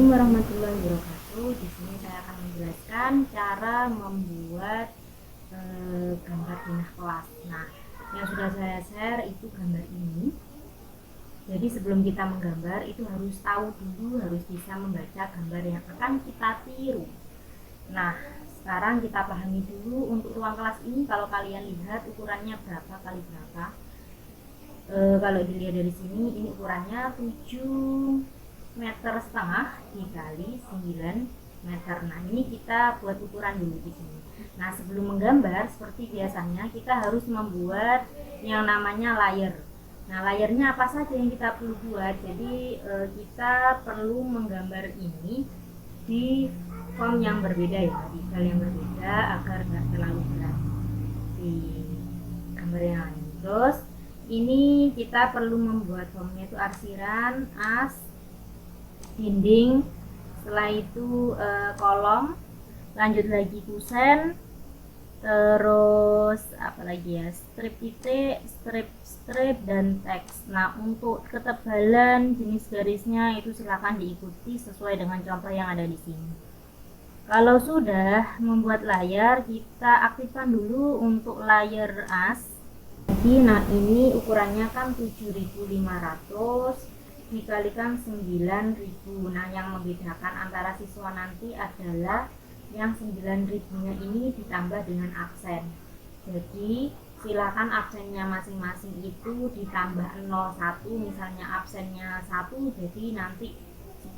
Warahmatullahi wabarakatuh. Di sini saya akan menjelaskan cara membuat gambar dinah kelas. Nah, yang sudah saya share itu gambar ini. Jadi sebelum kita menggambar itu harus tahu dulu, harus bisa membaca gambar yang akan kita tiru. Nah, sekarang kita pahami dulu untuk ruang kelas ini. Kalau kalian lihat ukurannya berapa kali berapa. Kalau dilihat dari sini, ini ukurannya 7,5 meter dikali 9 meter. Nah, ini kita buat ukuran dulu di sini. Nah, sebelum menggambar seperti biasanya kita harus membuat yang namanya layer. Nah, layernya apa saja yang kita perlu buat? Jadi kita perlu menggambar ini di form yang berbeda ya, di file yang berbeda agar nggak terlalu berat di gambar yang lain. Terus ini kita perlu membuat formnya itu arsiran, as, dinding, setelah itu kolom, lanjut lagi kusen, terus apalagi ya, strip titik, strip dan teks. Nah, untuk ketebalan jenis garisnya itu silahkan diikuti sesuai dengan contoh yang ada di sini. Kalau sudah membuat layar, kita aktifkan dulu untuk layer as. Jadi, nah ini ukurannya kan 7.500 dikalikan 9.000. Nah, yang membedakan antara siswa nanti adalah yang 9.000-nya ini ditambah dengan aksen. Jadi silakan aksennya masing-masing itu ditambah 01, misalnya absennya 1 jadi nanti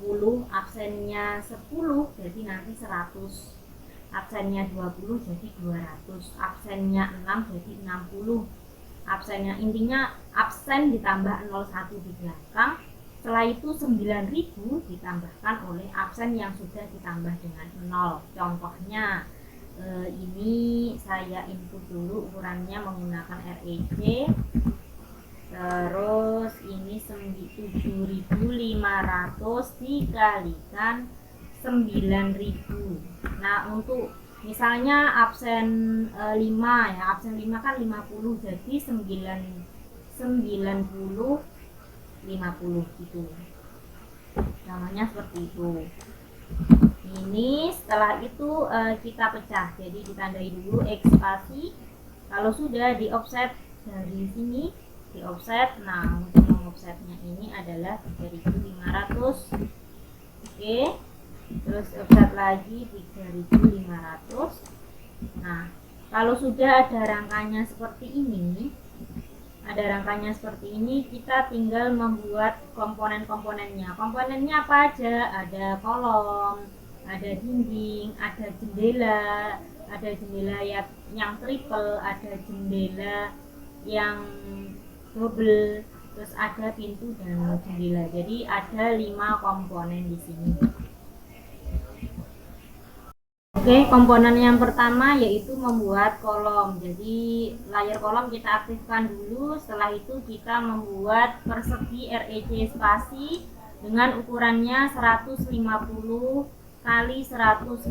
10, absennya 10 jadi nanti 100, absennya 20 jadi 200, absennya 6 jadi 60, absennya, intinya absen ditambah 01 di belakang. Setelah itu 9.000 ditambahkan oleh absen yang sudah ditambah dengan 0. Contohnya ini saya input dulu ukurannya menggunakan REC. Terus ini 7.500 dikalikan 9.000. Nah, untuk misalnya absen 5 ya, absen 5 kan 50, jadi 90 50 gitu. Namanya seperti itu. Ini setelah itu kita pecah. Jadi ditandai dulu X spasi. Kalau sudah di offset dari sini, di offset. Nah, untuk mengofsetnya ini adalah 3.500. Oke. Terus offset lagi 3.500. Nah, kalau sudah ada rangkanya seperti ini, kita tinggal membuat komponen-komponennya. Komponennya apa aja? Ada kolom, ada dinding, ada jendela yang triple, ada jendela yang double, terus ada pintu dan jendela. Jadi ada 5 komponen di sini. Oke, komponen yang pertama yaitu membuat kolom. Jadi layer kolom kita aktifkan dulu. Setelah itu kita membuat persegi REC spasi dengan ukurannya 150 kali 150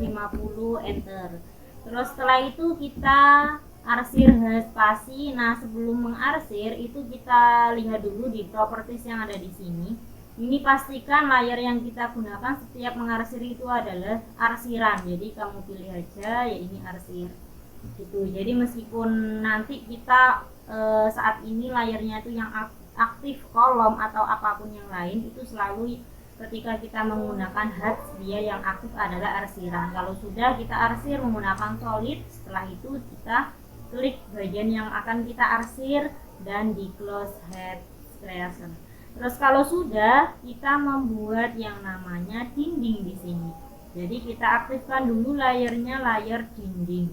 enter. Terus setelah itu kita arsir H spasi. Nah, sebelum mengarsir itu kita lihat dulu di properties yang ada di sini. Ini pastikan layar yang kita gunakan setiap mengarsir itu adalah arsiran. Jadi kamu pilih aja ya ini arsir gitu. Jadi meskipun nanti kita saat ini layarnya itu yang aktif kolom atau apapun yang lain, itu selalu ketika kita menggunakan HUD dia yang aktif adalah arsiran. Kalau sudah kita arsir menggunakan solid, setelah itu kita klik bagian yang akan kita arsir dan di close head creation. Terus kalau sudah, kita membuat yang namanya dinding di sini. Jadi kita aktifkan dulu layernya, layer dinding.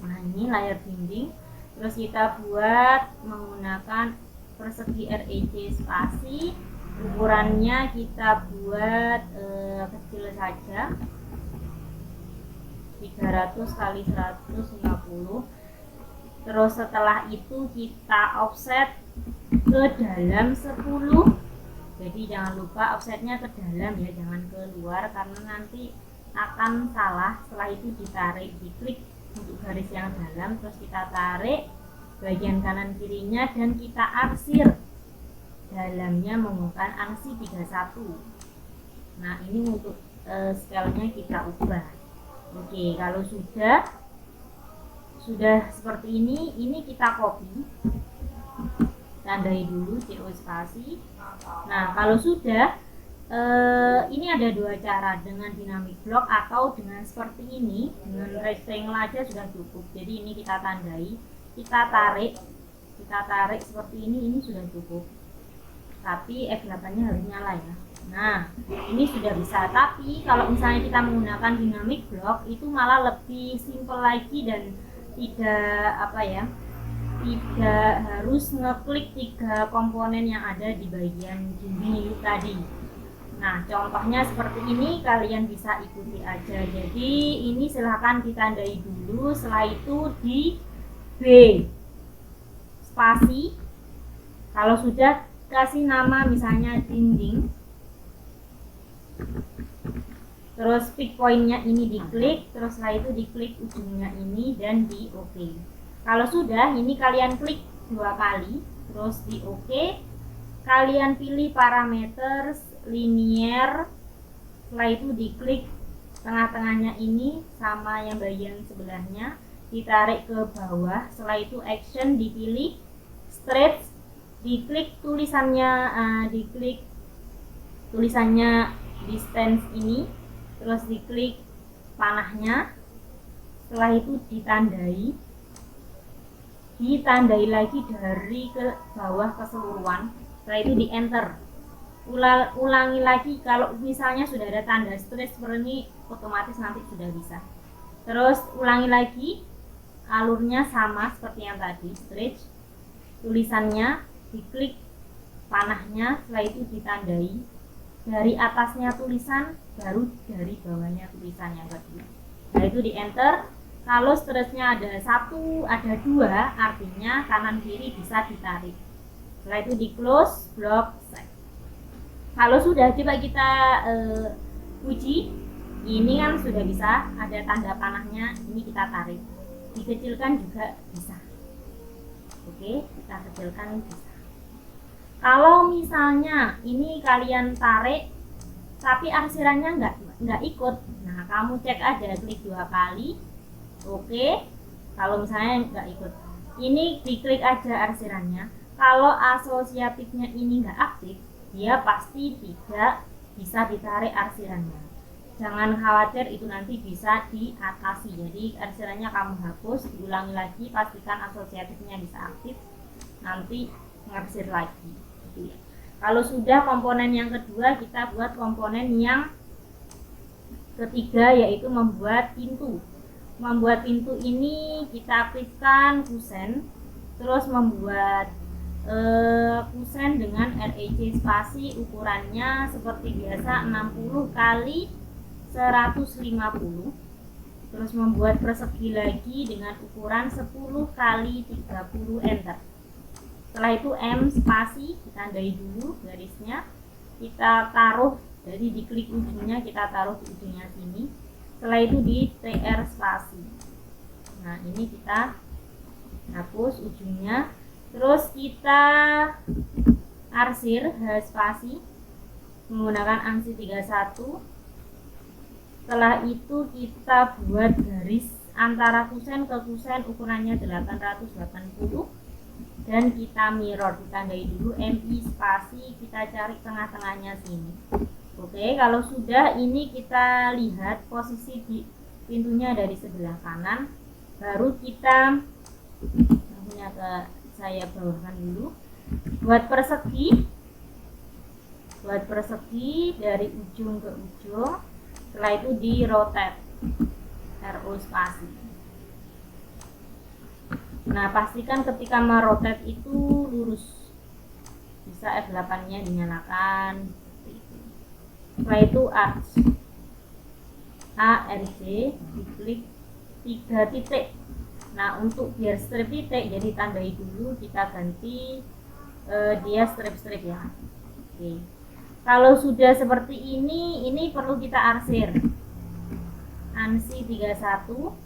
Nah, ini layar dinding. Terus kita buat menggunakan persegi REC spasi. Ukurannya kita buat kecil saja. 300 kali 150. Terus setelah itu kita offset ke dalam 10. Jadi jangan lupa offsetnya ke dalam ya, jangan keluar karena nanti akan salah. Setelah itu ditarik, diklik untuk garis yang dalam, terus kita tarik bagian kanan kirinya dan kita arsir dalamnya menggunakan ANSI 31. Nah ini untuk scale-nya kita ubah. Oke, kalau sudah seperti ini kita copy, tandai dulu CO spasi. Nah kalau sudah ini ada dua cara, dengan dynamic block atau dengan seperti ini, dengan rectangle aja sudah cukup. Jadi ini kita tandai, kita tarik seperti ini sudah cukup. Tapi F8 nya harus nyala ya. Nah ini sudah bisa. Tapi kalau misalnya kita menggunakan dynamic block itu malah lebih simple lagi dan tidak tidak harus ngeklik 3 komponen yang ada di bagian dinding itu tadi. Nah contohnya seperti ini, kalian bisa ikuti aja. Jadi ini silahkan ditandai dulu, setelah itu di B spasi. Kalau sudah kasih nama misalnya dinding, terus pick pointnya ini diklik, terus setelah itu diklik ujungnya ini dan di OK. Kalau sudah, ini kalian klik 2 kali, terus di OK. Kalian pilih parameter linear, setelah itu diklik tengah-tengahnya ini sama yang bagian sebelahnya, ditarik ke bawah. Setelah itu action dipilih, stretch, diklik tulisannya, distance ini, terus diklik panahnya. Setelah itu ditandai lagi dari ke bawah keseluruhan. Setelah itu di enter, ulangi lagi. Kalau misalnya sudah ada tanda stretch seperti ini, otomatis nanti sudah bisa. Terus ulangi lagi, alurnya sama seperti yang tadi, stretch, tulisannya diklik panahnya, setelah itu ditandai dari atasnya tulisan, baru dari bawahnya tulisan yang kedua. Nah itu di enter. Kalau stretchnya ada 1, ada 2, artinya kanan kiri bisa ditarik. Setelah itu di close, block, set. Kalau sudah, coba kita uji. Ini kan sudah bisa, ada tanda panahnya, ini kita tarik. Dikecilkan juga bisa. Oke, kita kecilkan bisa. Kalau misalnya ini kalian tarik tapi arsirannya nggak ikut, nah kamu cek aja, klik 2 kali. Oke, kalau misalnya nggak ikut, ini diklik aja arsirannya. Kalau asosiatifnya ini nggak aktif, dia pasti tidak bisa ditarik arsirannya. Jangan khawatir, itu nanti bisa diatasi. Jadi arsirannya kamu hapus, diulangi lagi, pastikan asosiatifnya bisa aktif, nanti ngarsir lagi. Kalau sudah komponen yang kedua, kita buat komponen yang ketiga, yaitu membuat pintu. Membuat pintu ini kita aktifkan kusen, terus membuat kusen dengan REC spasi, ukurannya seperti biasa 60 kali 150. Terus membuat persegi lagi dengan ukuran 10 kali 30, enter. Setelah itu M spasi, ditandai dulu garisnya, kita taruh, jadi diklik ujungnya, kita taruh di ujungnya sini. Setelah itu di TR spasi. Nah ini kita hapus ujungnya, terus kita arsir H spasi menggunakan ANSI 31. Setelah itu kita buat garis antara kusen ke kusen, ukurannya 880, dan kita mirror, ditandai dulu MI spasi, kita cari tengah-tengahnya sini. Oke, kalau sudah, ini kita lihat posisi di pintunya dari sebelah kanan, baru kita punya saya bawahkan dulu. Buat persegi dari ujung ke ujung. Setelah itu di rotate, RO spasi. Nah pastikan ketika merotate itu lurus, bisa F8 nya dinyalakan. Setelah itu ARC, diklik 3 titik. Nah untuk biar strip titik, jadi tandai dulu, kita ganti dia strip-strip ya. Oke. Kalau sudah seperti ini perlu kita arsir ANSI 31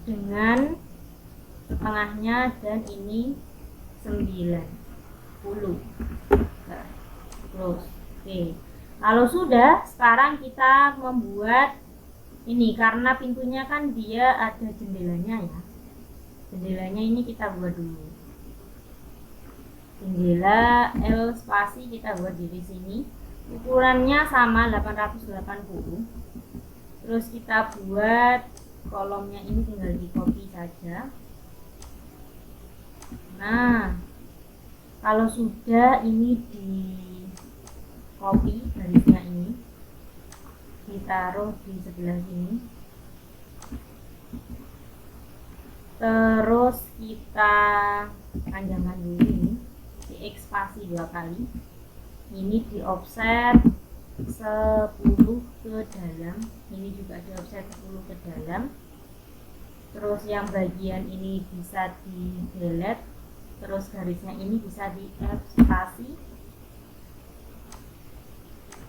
dengan setengahnya, dan ini 90. Close. Oke. Kalau sudah, sekarang kita membuat ini, karena pintunya kan dia ada jendelanya ya. Jendelanya ini kita buat dulu. Jendela L spasi kita buat di sini. Ukurannya sama 880. Terus kita buat kolomnya ini tinggal di copy saja. Nah, kalau sudah ini di copy garisnya ini ditaruh di sebelah sini, terus kita panjangkan dulu ini, di spasi 2 kali, ini di offset 10 ke dalam, ini juga di offset 10 ke dalam. Terus yang bagian ini bisa di delete, terus garisnya ini bisa di F spasi.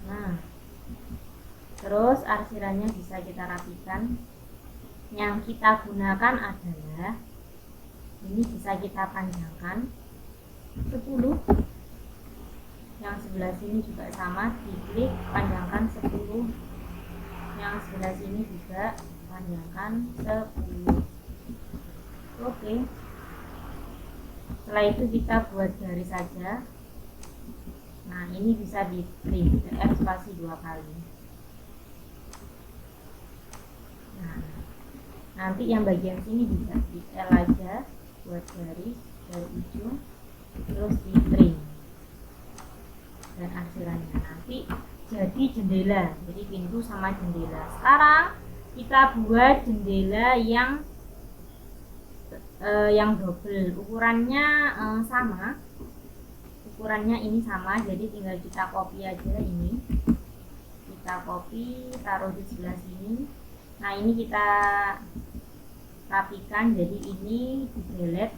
Nah, terus arsirannya bisa kita rapikan. Yang kita gunakan adalah ini, bisa kita panjangkan 10. Yang sebelah sini juga sama, diklik panjangkan 10. Yang sebelah sini juga panjangkan 10. Oke. Setelah itu kita buat garis saja. Nah, ini bisa di print F spasi 2 kali. Nah, nanti yang bagian sini bisa di L aja, buat garis dari ujung, terus di print dan arsirannya nanti jadi jendela, jadi pintu sama jendela. Sekarang kita buat jendela yang double, ukurannya sama, ukurannya ini sama, jadi tinggal kita copy aja ini, kita copy taruh di sebelah sini. Nah, ini kita rapikan, jadi ini di delete,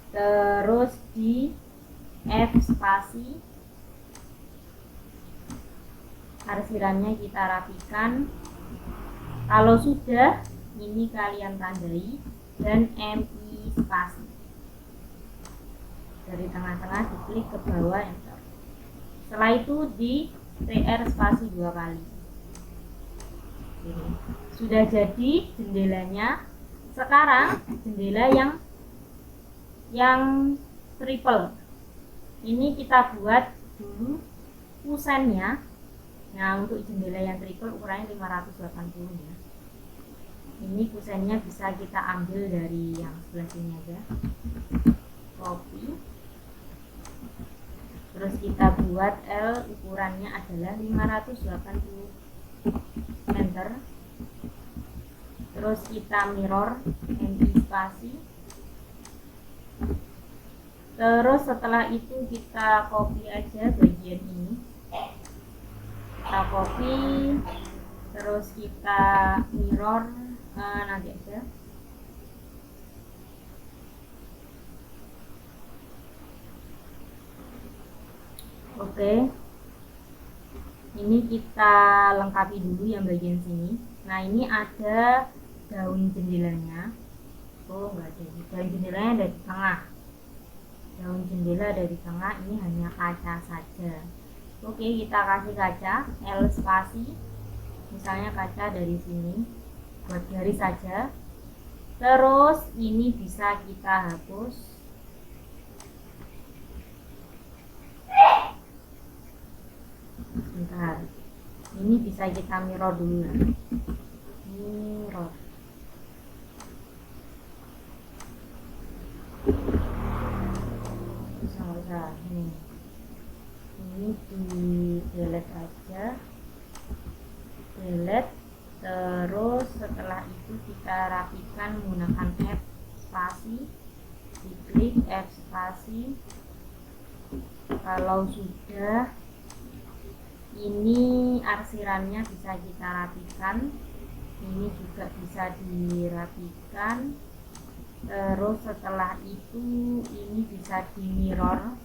terus di F spasi, arsirannya kita rapikan. Kalau sudah, ini kalian tandai dan MI spasi, dari tengah-tengah diklik ke bawah, enter. Setelah itu di TR spasi 2 kali. Ini sudah jadi jendelanya. Sekarang jendela yang triple ini kita buat dulu kusennya. Nah, untuk jendela yang triple ukurannya 580 ya. Ini kusennya bisa kita ambil dari yang sebelah sini aja, copy, terus kita buat L, ukurannya adalah 580, enter. Terus kita mirror MI spasi. Terus setelah itu kita copy aja bagian ini, kita copy, terus kita mirror nanti aja. Oke, ini kita lengkapi dulu yang bagian sini. Nah, ini ada daun jendelanya. Oh, enggak ada, daun jendelanya ada di tengah. Daun jendela ada di tengah, ini hanya kaca saja. Oke, kita kasih kaca L spasi, misalnya kaca dari sini, buat garis saja. Terus ini bisa kita hapus. Sebentar, ini bisa kita mirror dulu. Mirror. Ini di delete aja, delete. Terus setelah itu kita rapikan menggunakan F spasi, diklik F spasi. Kalau sudah, ini arsirannya bisa kita rapikan, ini juga bisa dirapikan. Terus setelah itu ini bisa di mirror,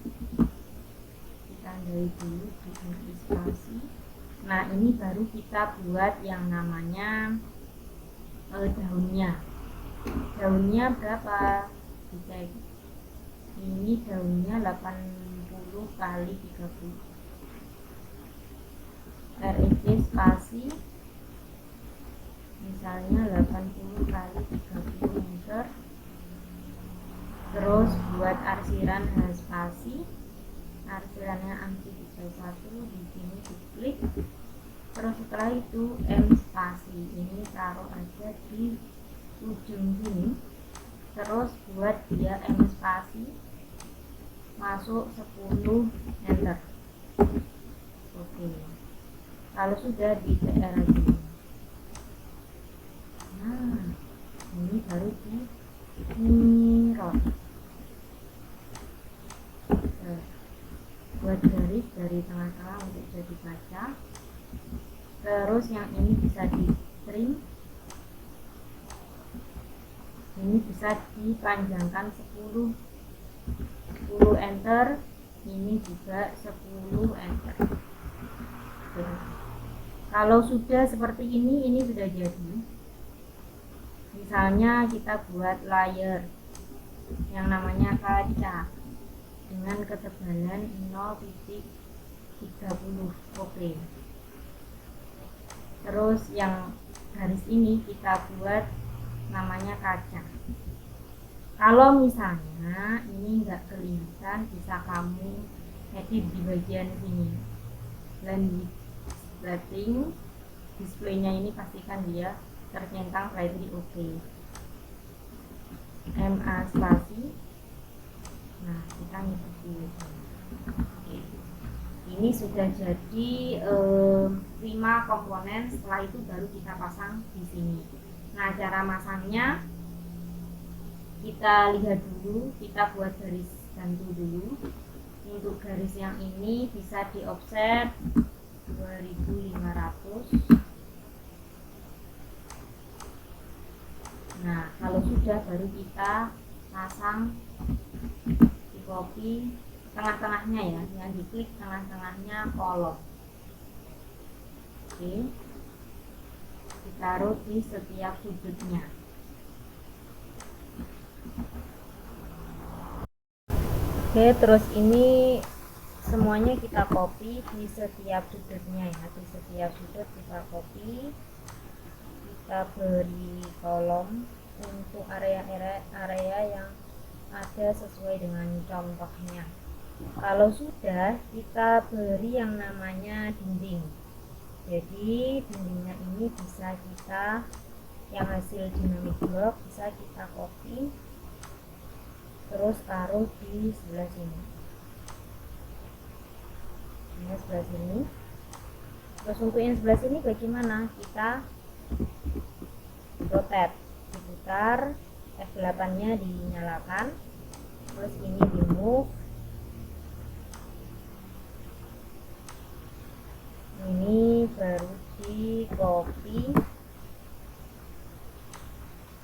ditandai dulu di antisipasi. Nah, ini baru kita buat yang namanya daunnya. Daunnya berapa? Dicek. Ini daunnya 80 kali 30. spasi, misalnya 80 kali 30 meter. Terus buat arsiran H spasi, arsirannya anti 1, di sini diklik. Terus setelah itu M spasi, ini taruh aja di ujung sini. Terus buat dia M spasi, masuk 10, enter. Oke, kalau sudah di TR lagi. Nah, ini baru di mirror. Buat garis dari tengah-tengah untuk jadi kaca. Terus yang ini bisa di trim, ini bisa dipanjangkan 10 enter, ini juga 10 enter. Oke. Kalau sudah seperti ini sudah jadi. Misalnya kita buat layer yang namanya kaca dengan ketebalan 0,30. Oke. Terus yang garis ini kita buat namanya kaca. Kalau misalnya ini enggak kelihatan, bisa kamu edit di bagian sini. Lighting displaynya ini pastikan dia tercentang slightly. Oke. MA spasi. Nah, kita ngikuti. Oke. Ini sudah jadi 5 komponen. Setelah itu baru kita pasang di sini. Nah, cara masangnya kita lihat dulu, kita buat garis bantu dulu. Untuk garis yang ini bisa di offset 2500. Nah, kalau sudah baru kita pasang, di copy tengah-tengahnya ya, yang diklik tengah-tengahnya kolom. Oke, ditaruh di setiap sudutnya. Oke, terus ini semuanya kita copy di setiap sudutnya ya, di setiap sudut kita copy, kita beri kolom untuk area yang ada sesuai dengan contohnya. Kalau sudah, kita beri yang namanya dinding. Jadi dindingnya ini bisa kita, yang hasil dynamic block bisa kita copy terus taruh di sebelah sini. Ini sebelah sini. Terus untuk yang sebelah sini bagaimana? Kita rotate, diputar, F8 nya dinyalakan, terus ini di move, ini baru di copy,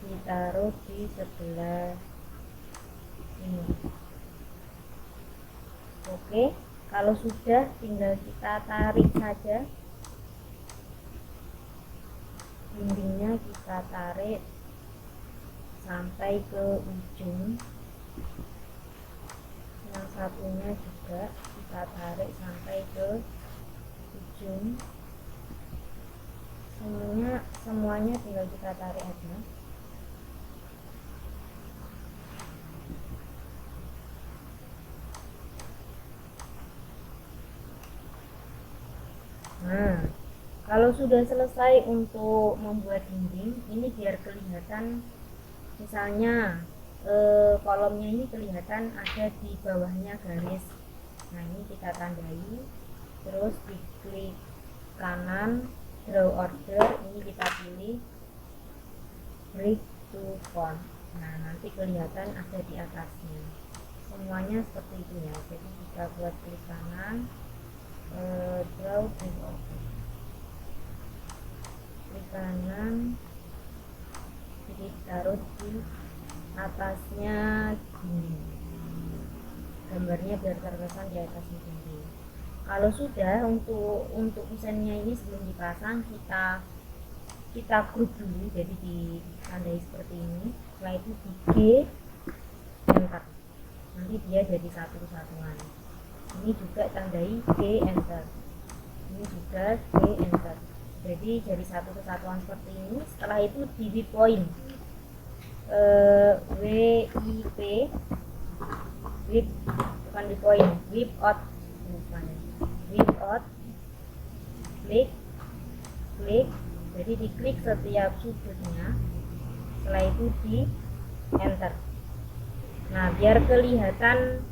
ditaruh di sebelah ini. Oke, kalau sudah tinggal kita tarik saja dindingnya, kita tarik sampai ke ujung. Yang satunya juga kita tarik sampai ke ujung. Semuanya tinggal kita tarik aja. Nah, kalau sudah selesai untuk membuat dinding, ini biar kelihatan, misalnya kolomnya ini kelihatan ada di bawahnya garis. Nah, ini kita tandai, terus diklik kanan, draw order, ini kita pilih break to font. Nah, nanti kelihatan ada di atasnya. Semuanya seperti itu ya. Jadi kita buat klik kanan, draw break order, klik kanan, jadi taruh di atasnya gini, gambarnya biar terkesan di atasnya gini. Kalau sudah, untuk kusennya ini sebelum dipasang kita grup dulu, jadi ditandai seperti ini. Setelah itu di G enter, nanti dia jadi satu kesatuan. Ini juga tandai G enter, ini juga G enter. jadi jadi satu kesatuan seperti ini. Setelah itu di whip point, WIP, whip bukan di point, whip out, whip out, klik, jadi diklik setiap sudutnya, setelah itu di enter. Nah, biar kelihatan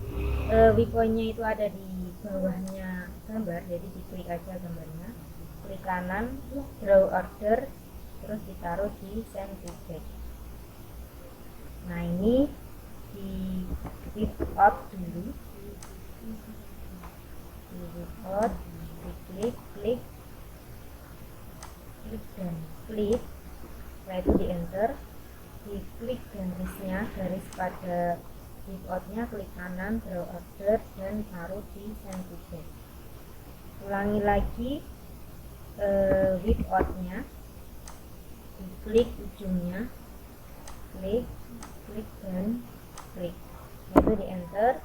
whip point-nya itu ada di bawahnya gambar, jadi diklik aja gambarnya, klik kanan, draw order, terus ditaruh di send to back. Nah, ini di whip out dulu, di whip out, diklik, klik dan flip, setelah itu di enter, diklik garisnya, garis pada whip out-nya, klik kanan, draw order, dan taruh di send to back. Ulangi lagi whip out-nya, diklik ujungnya, klik dan klik, lalu di enter,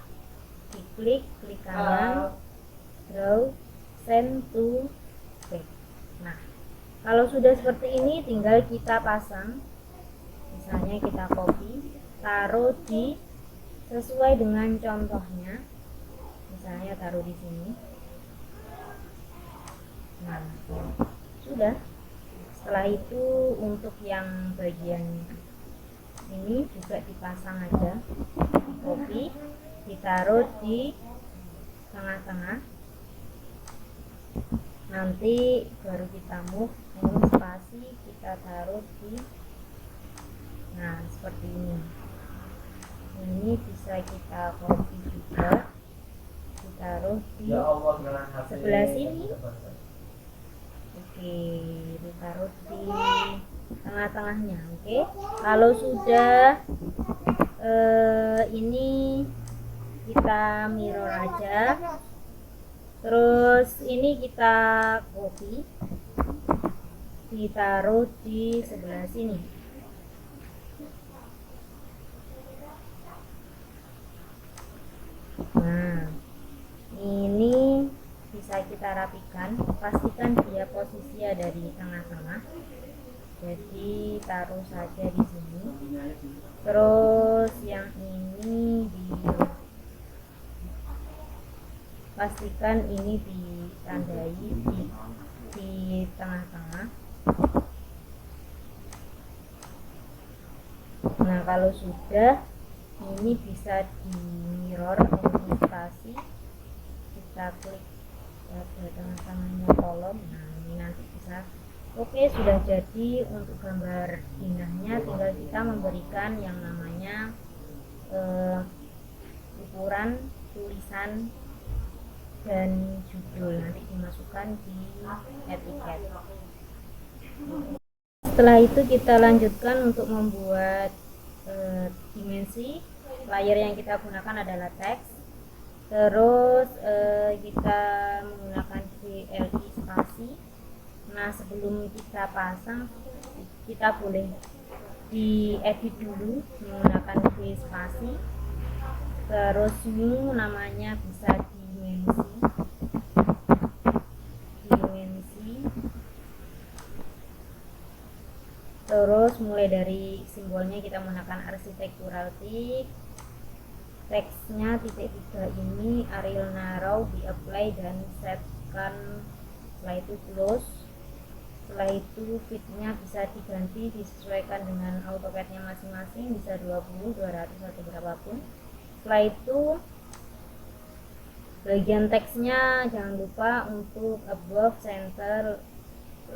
diklik, klik kanan, draw, send to back. Nah, kalau sudah seperti ini tinggal kita pasang, misalnya kita copy, taruh di sesuai dengan contohnya, misalnya taruh di sini. Nah, sudah. Setelah itu untuk yang bagian ini juga dipasang aja, copy, ditaruh di tengah-tengah, nanti baru kita move, ini spasi kita taruh di, nah seperti ini bisa kita copy juga, ditaruh di sebelah sini. Oke, ditaruh di tengah-tengahnya. Oke, kalau sudah ini kita mirror aja, terus ini kita copy, ditaruh di sebelah sini. Nah, ini bisa kita rapikan, pastikan dia posisi ada di tengah-tengah, jadi taruh saja di sini. Terus yang ini pastikan ini ditandai di tengah-tengah. Nah, kalau sudah, ini bisa di mirror investasi, kita klik pada tengah-tengahnya kolom. Nah, ini nanti bisa. Oke, sudah jadi untuk gambar indahnya. Tinggal kita memberikan yang namanya ukuran, tulisan, dan judul, nanti dimasukkan di etiket. Setelah itu kita lanjutkan untuk membuat dimensi. Layer yang kita gunakan adalah teks, terus kita menggunakan VLI spasi. Nah, sebelum kita pasang, kita boleh diedit dulu menggunakan V spasi, terus new namanya bisa dimensi, terus mulai dari simbolnya kita menggunakan architectural tick, teksnya titik 3 ini Arial narrow, di apply dan setkan, setelah itu close. Setelah itu fitnya bisa diganti disesuaikan dengan AutoCAD-nya masing-masing, bisa 20, 200 atau berapapun. Setelah itu bagian teksnya jangan lupa untuk above, center,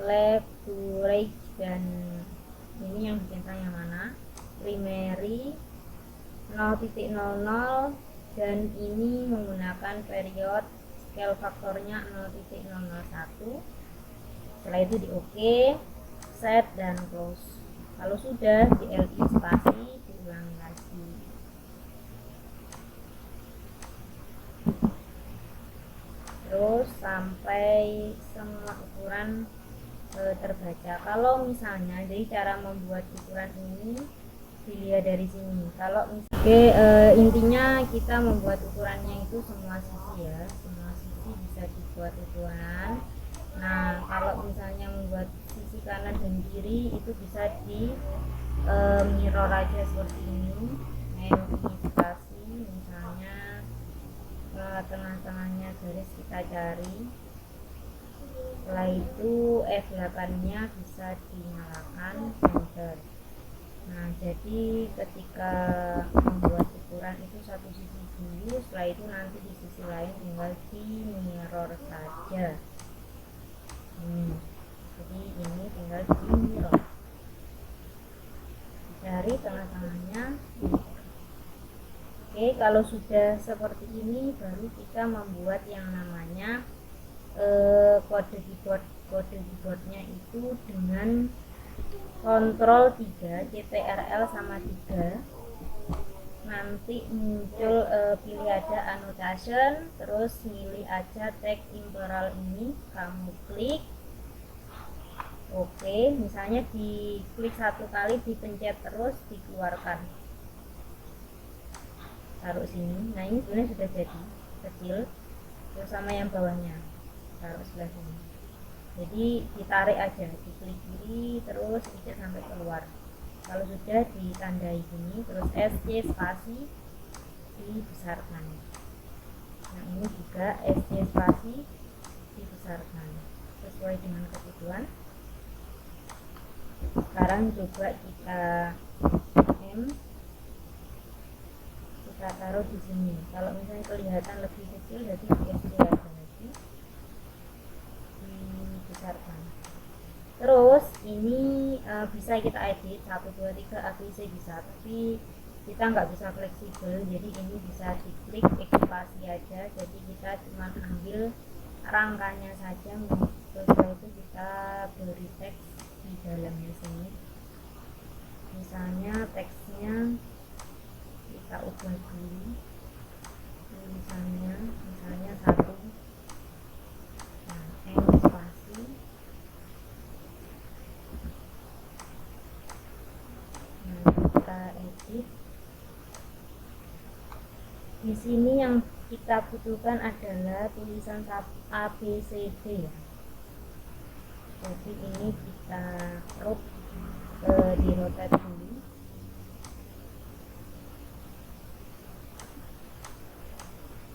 left to right, dan ini yang dicentang yang mana, primary 0.00, dan ini menggunakan period, scale faktornya 0.001. Setelah itu di OK, set dan close. Kalau sudah di LI spasi, diulang lagi. Terus sampai semua ukuran terbaca. Kalau misalnya, jadi cara membuat ukuran ini dilihat dari sini. Kalau misalnya intinya kita membuat ukurannya itu semua sisi ya, semua sisi bisa dibuat ukuran. Nah, kalau misalnya membuat kanan dan kiri itu bisa di mirror aja seperti ini. Modifikasi misalnya tengah-tengahnya garis kita cari, setelah itu F8 nya bisa dinyalakan, enter. Nah, jadi ketika membuat ukuran itu satu sisi dulu, setelah itu nanti di sisi lain tinggal di mirror saja. Jadi ini tinggal di mirror, dari tengah-tengahnya. Oke, kalau sudah seperti ini baru kita membuat yang namanya kode keyboardnya itu dengan Ctrl 3, Ctrl sama 3. Nanti muncul pilih ada annotation, terus milih aja tag imperal ini, kamu klik. Oke, misalnya diklik satu kali, dipencet terus, dikeluarkan, taruh sini. Nah, ini sebenarnya sudah jadi kecil. Terus sama yang bawahnya taruh sebelah sini. Jadi ditarik aja, diklik kiri terus pencet sampai keluar. Kalau sudah ditandai gini, terus SC spasi dibesarkan. Nah, ini juga SC spasi dibesarkan sesuai dengan kebutuhan. Sekarang coba kita kita taruh di sini. Kalau misalnya kelihatan lebih kecil, jadi di SC aja lagi, dibesarkan. Terus ini bisa kita edit 1, 2, 3 ABC bisa, tapi kita nggak bisa fleksibel, jadi ini bisa diklik ekspansi aja. Jadi kita cuma ambil rangkanya saja, terus itu kita beri teks di dalamnya sini. Misalnya teksnya kita ubah dulu tulisannya, misalnya 1. Nah, spasi. Nah, kita edit. Di sini yang kita butuhkan adalah tulisan ABCD ya. Jadi ini kita di rotate dulu.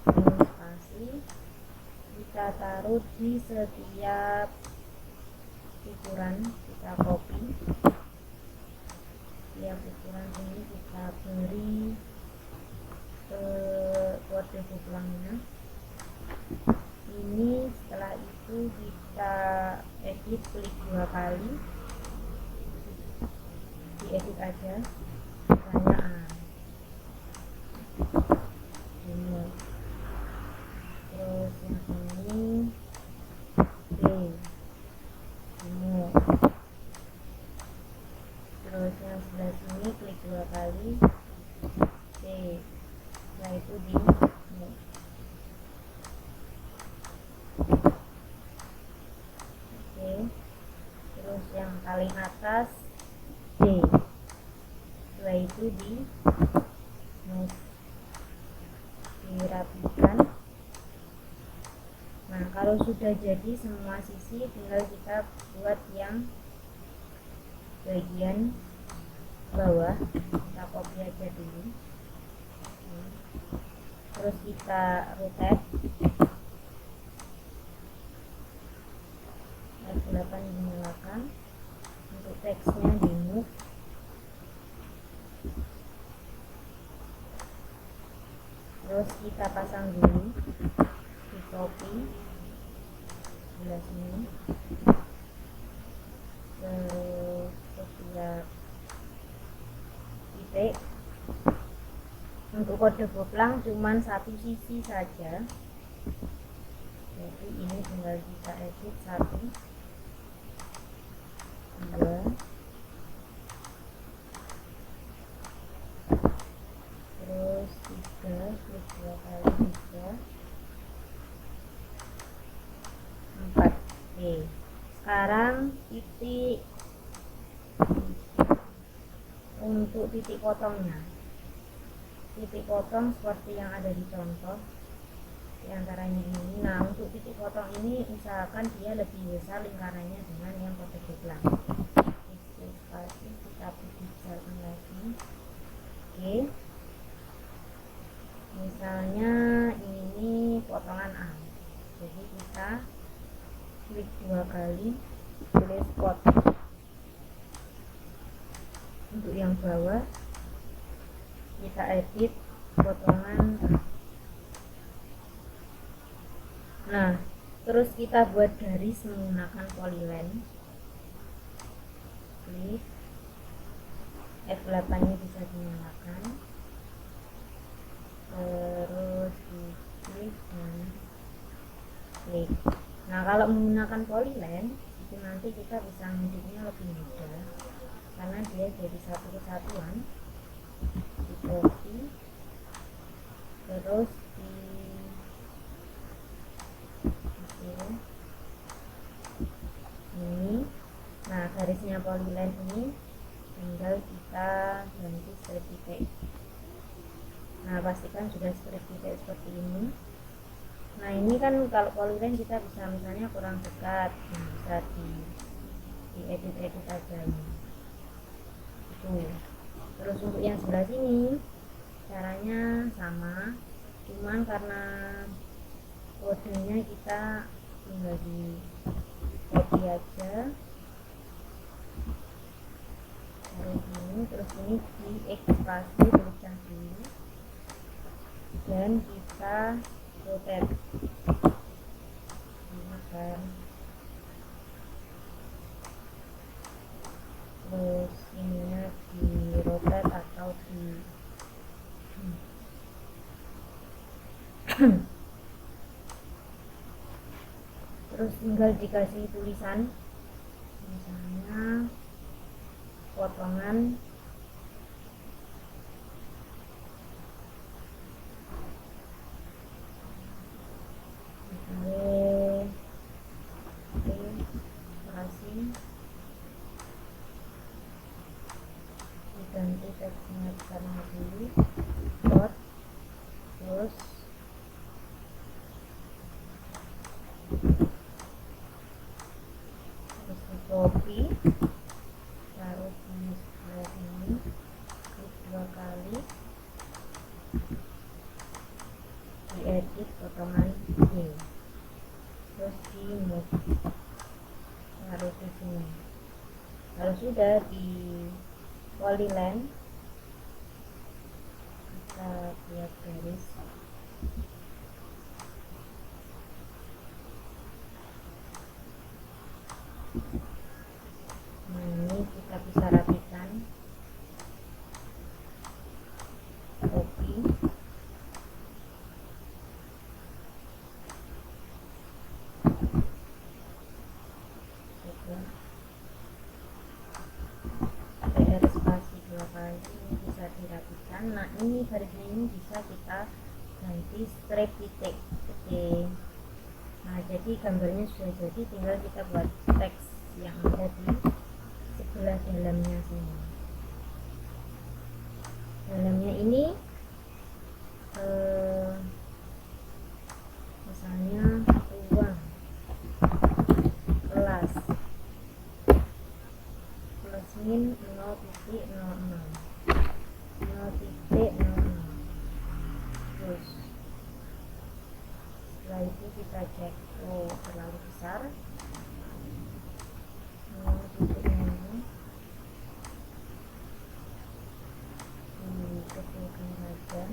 Spasi kita taruh di setiap ukuran, kita copy. Setiap ukuran ini kita beri kode pukulangnya. Ini setelah itu kita edit, klik 2 kali, diedit aja, misalnya ini, terus yang ini B, ini, terus yang sebelah sini klik 2 kali, C, setelah itu di ini. Oke, terus yang paling atas D, setelah itu di dirapikan. Nah, kalau sudah jadi semua sisi, tinggal kita buat yang bagian bawah, kita copy aja dulu, terus kita rotate, F8 dinyalakan, untuk teksnya di move, terus kita pasang dulu, di copy sebelah sini, terus setiap titik. Untuk kode goplang cuman satu sisi saja, jadi ini tinggal kita edit 1, 2, terus 3, klik 2 kali, 3, 4. Oke, sekarang titik untuk titik potongnya, titik potong seperti yang ada di contoh, di antaranya ini. Nah, untuk titik potong ini usahakan dia lebih besar lingkarannya dengan yang kode deklam. Spasi kita besarkan lagi. Oke, misalnya ini potongan A, jadi kita klik 2 kali, tulis spot. Untuk yang bawah kita edit potongan A. Nah, terus kita buat garis menggunakan polyline. Klik F8 nya bisa dinyalakan, terus diklik dan klik. Nah, kalau menggunakan polyline itu nanti kita bisa ngeditnya lebih mudah karena dia jadi satu kesatuan. Di copy terus di ini. Nah, garisnya polyline ini tinggal kita ganti strip titik. Nah, pastikan sudah strip titik seperti ini. Nah, ini kan kalau polyline kita bisa misalnya kurang dekat, bisa diedit aja ini. Itu. Terus untuk yang sebelah sini caranya sama, cuman karena kodenya kita tinggal di copy aja, taruh ini, terus ini di ekspasi tulisan dulu dan kita rotate ini kan, terus ininya di rotate atau di terus tinggal dikasih tulisan misalnya potongan diganti teksnya karena dulu dot, terus di copy, taruh di sebelah sini, klik 2 kali, diedit potongan ini, terus di move, taruh di sini. Kalau sudah di polyline kita buat garis. Nah, ini kita bisa rapikan, copy, PR spasi 2 kali, ini bisa dirapikan. Nah, ini garisnya ini bisa kita ganti strip titik. Oke. Nah, jadi gambarnya sudah jadi, tinggal kita buat teks yang ada di sebelah dalamnya sini. Dalamnya ini misalnya uang kelas plus min 0.00 0.00. Terus setelah itu kita cek, oh terlalu besar, titiknya ini dikecilkan saja.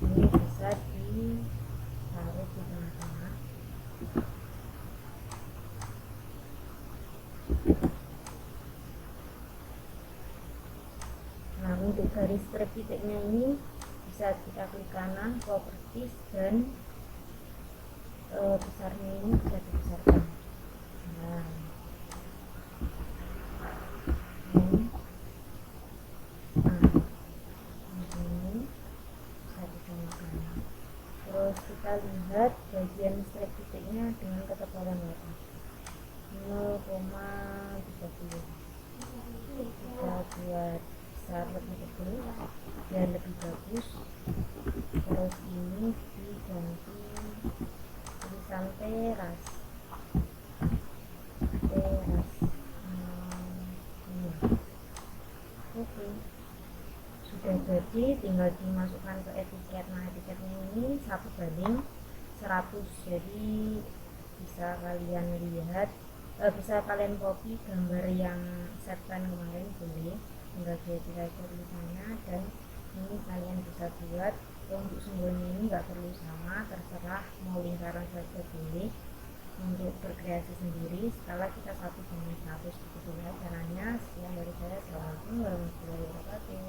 Ini bisa ditaruh di tengah-tengah. Nah, untuk garis strip titiknya ini bisa kita klik kanan, properties, dan besarnya ini bisa dibesarkan. Nah, ini, ini bisa disamakan. Terus kita lihat bagian strip titiknya dengan ketebalan warna 0,13. biar lebih bagus. Terus ini diganti tulisan teras ini. Oke, sudah jadi, tinggal dimasukkan ke etiket. Nah, etiketnya ini 1:100, jadi bisa kalian lihat, bisa kalian copy gambar yang setpan kemarin, boleh tinggal diedit aja tulisannya. Dan ini kalian bisa buat untuk simbolnya ini nggak perlu sama, terserah mau lingkaran saja boleh, untuk berkreasi sendiri. Setelah kita 1:100, begitulah caranya. Sekian dari saya, assalamualaikum warahmatullahi wabarakatuh.